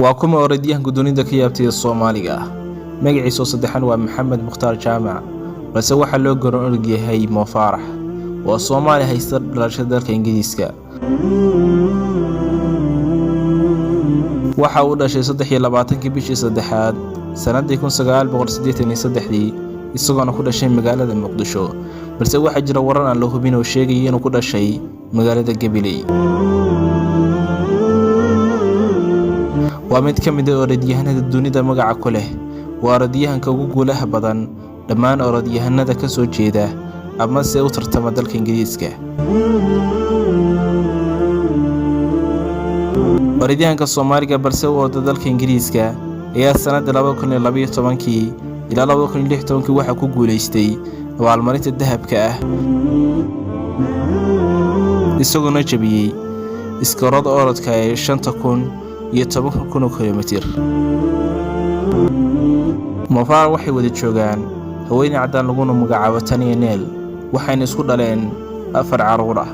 waa kuma orodyahanka dunida ka yaabtay Soomaaliga magaciisa saddexan waa Maxamed Mukhtaar Jaamac balse waxa loo garan og yahay Mo Farah oo Soomaali haysta dhalashada dalka Ingiriiska waxa uu dhashay 23 bishii saddexaad sanadii 1983 isagoo ku dhashay magaalada Muqdisho balse waxa jira warar aan la hubin oo sheegay inuu ku dhashay magaalada Gabiley waa mid ka mid ah orodyahanada dunida magaca ku leh waa orodyahanka ugu guulaha badan dhammaan orodyahanada ka soo jeeda ama se u tartama dalka Ingiriiska orodyahanka Soomaaliga balse uu orday dalka Ingiriiska ayaa sanad 2012 ilaa 2016 waxa ku guuleystay abaalmarinta dahabka ah isagoo jabiyay iskoorada orodka ee 5,000 iyo 10,000 kilomitir Mo Farah waxay wada joogaan haweeney cadaan lagu magacaabo Tania Neel waxayna isku dhaleen 4 caruur ah